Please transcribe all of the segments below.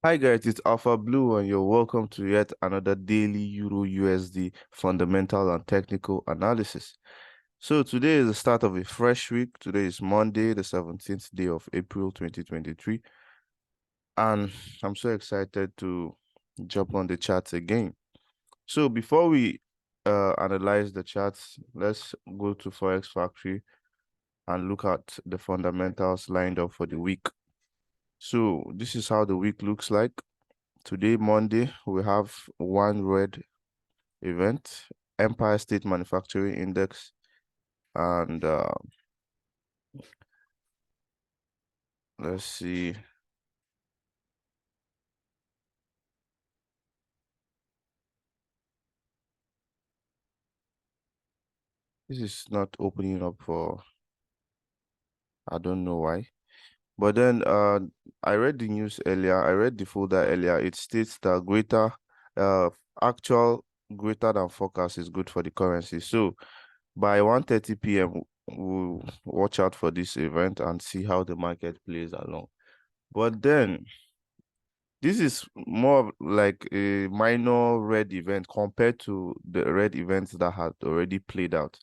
Hi guys, it's Alpha Blue and you're welcome to yet another daily Euro USD fundamental and technical analysis. So today is the start of a fresh week. Today is Monday, the 17th day of April 2023. And I'm so excited to jump on the charts again. So before we analyze the charts, let's go to Forex Factory and look at the fundamentals lined up for the week. So this is how the week looks like. Today, Monday, we have one red event, Empire State Manufacturing Index, and let's see. This is not opening up for, I don't know why. But then I read the news earlier, I read the folder earlier. It states that uh actual greater than forecast is good for the currency. So by 1:30 p.m., we'll watch out for this event and see how the market plays along. But then this is more like a minor red event compared to the red events that had already played out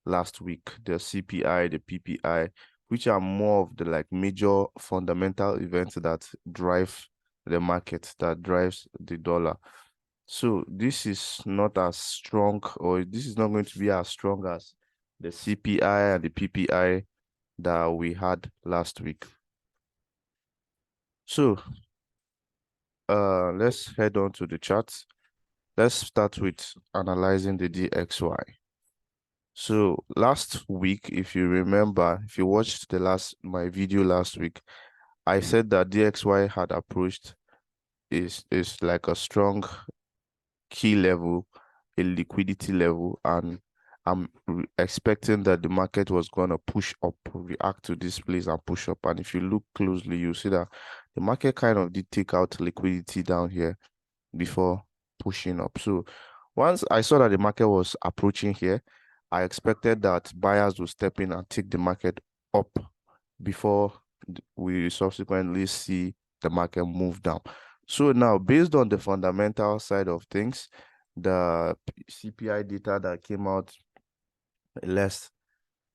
last week, the CPI, the PPI, which are more of the like major fundamental events that drive the market, that drives the dollar. So this is not as strong, or this is not going to be as strong as the CPI and the PPI that we had last week. So let's head on to the charts. Let's start with analyzing the DXY. So last week, if you remember, if you watched my video last week, I said that DXY had approached is like a strong key level, a liquidity level, and I'm expecting that the market was going to push up, react to this place and push up. And if you look closely, you see that the market kind of did take out liquidity down here before pushing up. So once I saw that the market was approaching here, I expected that buyers would step in and take the market up before we subsequently see the market move down. So now, based on the fundamental side of things, the CPI data that came out less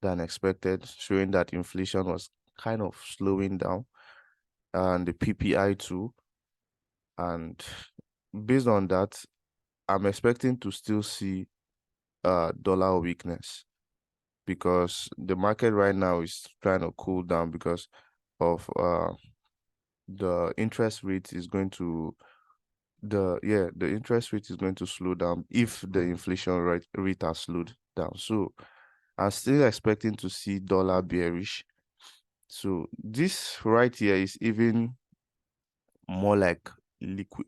than expected, showing that inflation was kind of slowing down, and the PPI too. And based on that, I'm expecting to still see dollar weakness because the market right now is trying to cool down because of the interest rate is going to the interest rate is going to slow down if the inflation rate has slowed down. So I'm still expecting to see dollar bearish. So this right here is even more like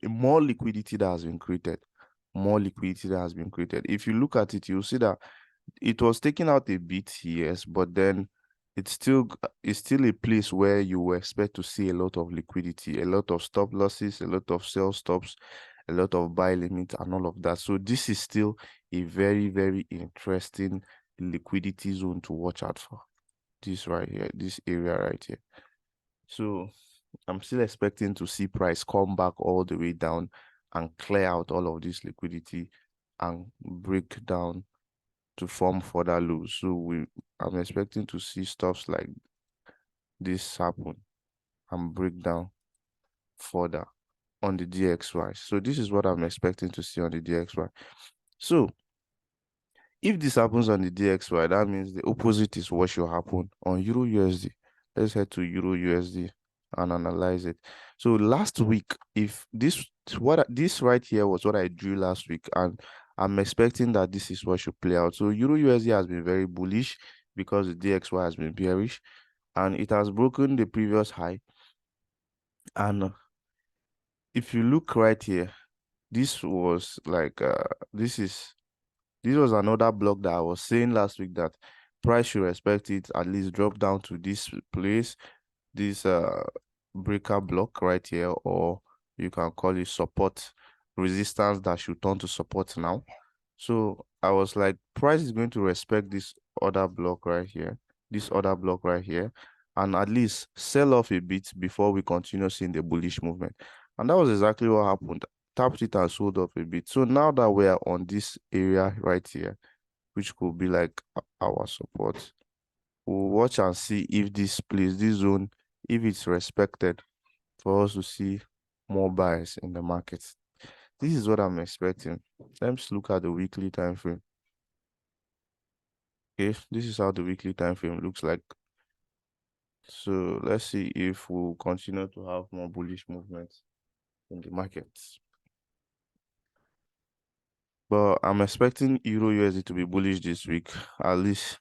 more liquidity that has been created. More liquidity that has been created. If you look at it, you'll see that it was taking out a bit, yes, but then it's still a place where you will expect to see a lot of liquidity, a lot of stop losses, a lot of sell stops, a lot of buy limits, and all of that. So this is still a very, very interesting liquidity zone to watch out for. This right here, this area right here. So I'm still expecting to see price come back all the way down and clear out all of this liquidity and break down to form further lows. So I'm expecting to see stuffs like this happen and break down further on the DXY. So this is what I'm expecting to see on the DXY. So if this happens on the DXY, that means the opposite is what should happen on Euro USD. Let's head to Euro USD and analyze it. So last week, if this right here was what I drew last week, and I'm expecting that this is what should play out. So Euro USD has been very bullish because the DXY has been bearish, and it has broken the previous high. And if you look right here, this was like this was another block that I was saying last week that price should respect it, at least drop down to this place, this breaker block right here, or you can call it support resistance that should turn to support now. So I was like, price is going to respect this other block right here, and at least sell off a bit before we continue seeing the bullish movement. And that was exactly what happened. Tapped it and sold off a bit. So now that we are on this area right here, which could be like our support, we'll watch and see if this place, this zone, if it's respected for us to see more buyers in the market. This is what I'm expecting. Let's look at the weekly time frame. Okay, this is how the weekly time frame looks like. So let's see if we'll continue to have more bullish movements in the markets. But I'm expecting Euro USD to be bullish this week. At least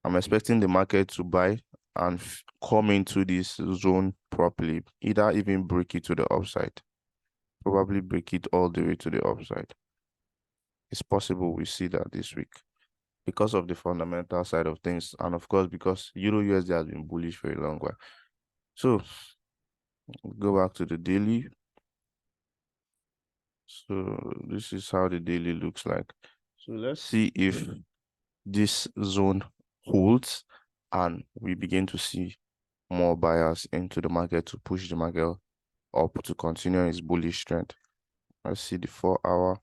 I'm expecting the market to buy and come into this zone properly. Either even break it to the upside. Probably break it all the way to the upside. It's possible we see that this week because of the fundamental side of things, and of course because Euro USD has been bullish for a long while. So go back to the daily. So this is how the daily looks like. So let's see if this zone holds and we begin to see more buyers into the market to push the market up to continue its bullish trend. Let's see the 4-hour.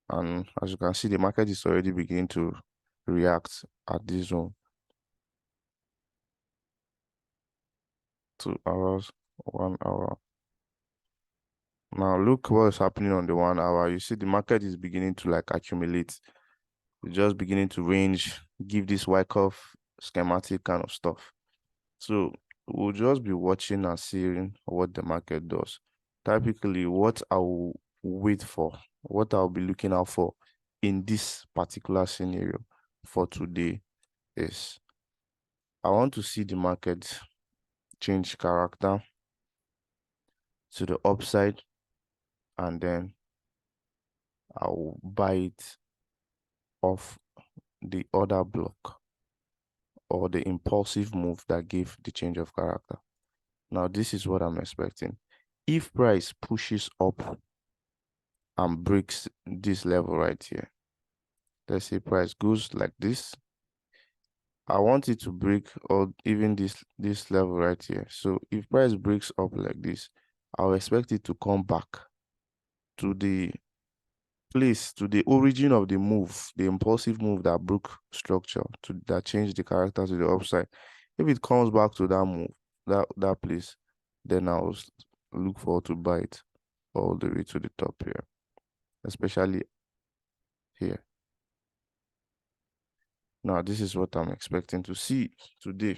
And as you can see, the market is already beginning to react at this zone. 2 hours, 1 hour. Now look what is happening on the 1 hour. You see the market is beginning to like accumulate. It's just beginning to range, give this Wyckoff schematic kind of stuff. So we'll just be watching and seeing what the market does. Typically, what I will wait for, what I'll be looking out for in this particular scenario for today is I want to see the market change character to the upside, and then I'll buy it off the other block or the impulsive move that gave the change of character. Now, this is what I'm expecting. If price pushes up and breaks this level right here, let's say price goes like this, I want it to break or even this level right here. So if price breaks up like this, I'll expect it to come back to the place, to the origin of the move, the impulsive move that broke structure, that changed the character to the upside. If it comes back to that move, that place, then I'll look forward to buy it all the way to the top here, especially here. Now, this is what I'm expecting to see today.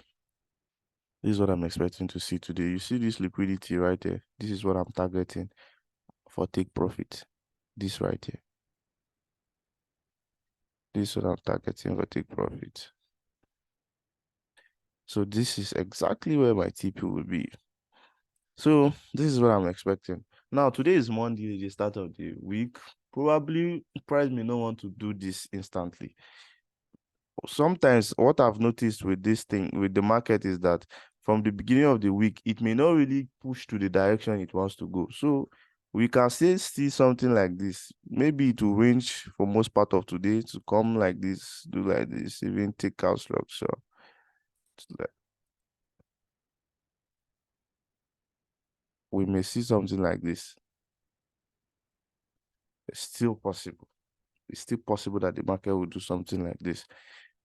This is what I'm expecting to see today. You see this liquidity right there? This is what I'm targeting for take profit. This right here. This is what I'm targeting for take profit. So this is exactly where my TP will be. So this is what I'm expecting. Now, today is Monday, the start of the week. Probably price may not want to do this instantly. Sometimes what I've noticed with this thing, with the market, is that from the beginning of the week, it may not really push to the direction it wants to go. So we can still see something like this. Maybe it will range for most part of today to come like this, do like this, even take out structure. We may see something like this. It's still possible. It's still possible that the market will do something like this.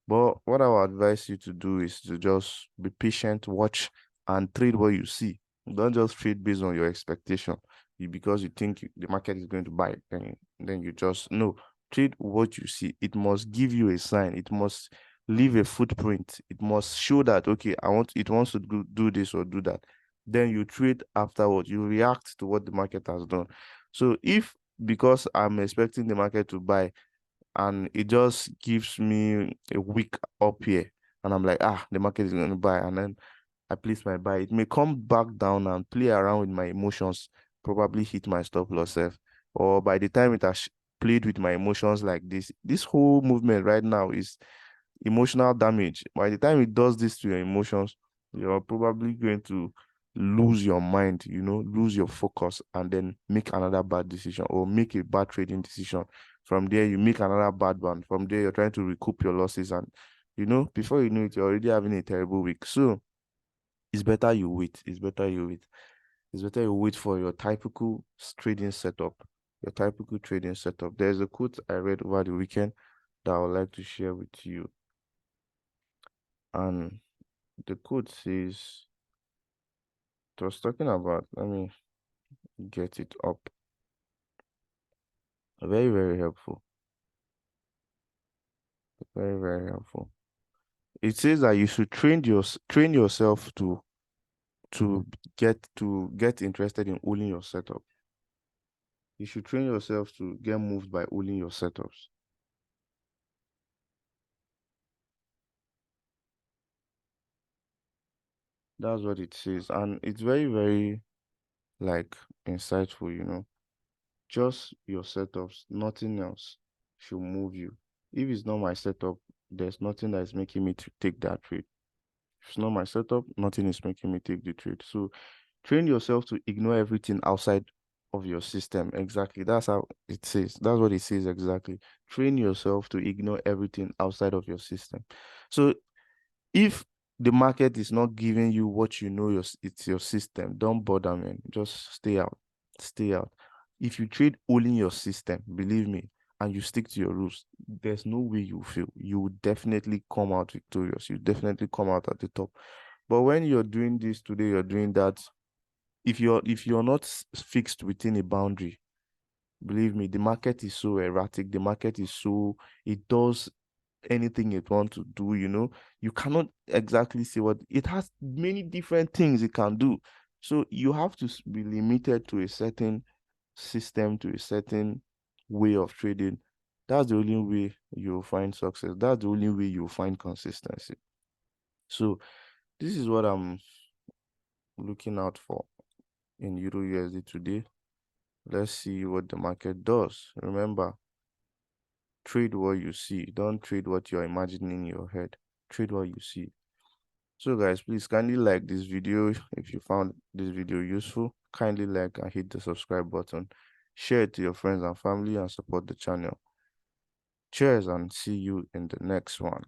But what I would advise you to do is to just be patient, watch, and trade what you see. Don't just trade based on your expectation. Because you think the market is going to buy, then you just no. Trade what you see. It must give you a sign. It must leave a footprint. It must show that okay, it wants to do this or do that. Then you trade afterwards. You react to what the market has done. So if because I'm expecting the market to buy, and it just gives me a week up here, and I'm like, the market is going to buy, and then I place my buy, it may come back down and play around with my emotions, probably hit my stop loss self, or by the time it has played with my emotions like this whole movement right now is emotional damage. By the time it does this to your emotions, you're probably going to lose your mind, lose your focus, and then make another bad decision or make a bad trading decision. From there, you make another bad one. From there, you're trying to recoup your losses, and before you know it, you're already having a terrible week. So It's better you wait. It's better you wait. It's better you wait for your typical trading setup. Your typical trading setup. There's a quote I read over the weekend that I would like to share with you. And the quote says, it was talking about, let me get it up. Very, very helpful. Very, very helpful. It says that you should train yourself to get interested in owning your setup. You should train yourself to get moved by owning your setups. That's what it says. And it's very, very like insightful, you know. Just your setups, nothing else should move you. If it's not my setup, there's nothing that is making me to take that trade. If it's not my setup, nothing is making me take the trade. So train yourself to ignore everything outside of your system. Exactly. That's how it says. That's what it says exactly. Train yourself to ignore everything outside of your system. So if the market is not giving you what you know it's your system, don't bother, man. Just stay out. Stay out. If you trade only your system, believe me, and you stick to your rules, there's no way you fail. You will definitely come out victorious. You definitely come out at the top. But when you're doing this today, you're doing that. If you're not fixed within a boundary, believe me, the market is so erratic. The market is so, it does anything it wants to do, you know. You cannot exactly say what it has, many different things it can do. So you have to be limited to a certain system, to a certain way of trading. That's the only way you'll find success. That's the only way you'll find consistency. So this is what I'm looking out for in Euro USD today. Let's see what the market does. Remember, trade what you see. Don't trade what you're imagining in your head. Trade what you see. So guys, please kindly like this video if you found this video useful. Kindly like and hit the subscribe button. Share it to your friends and family and support the channel. Cheers and see you in the next one.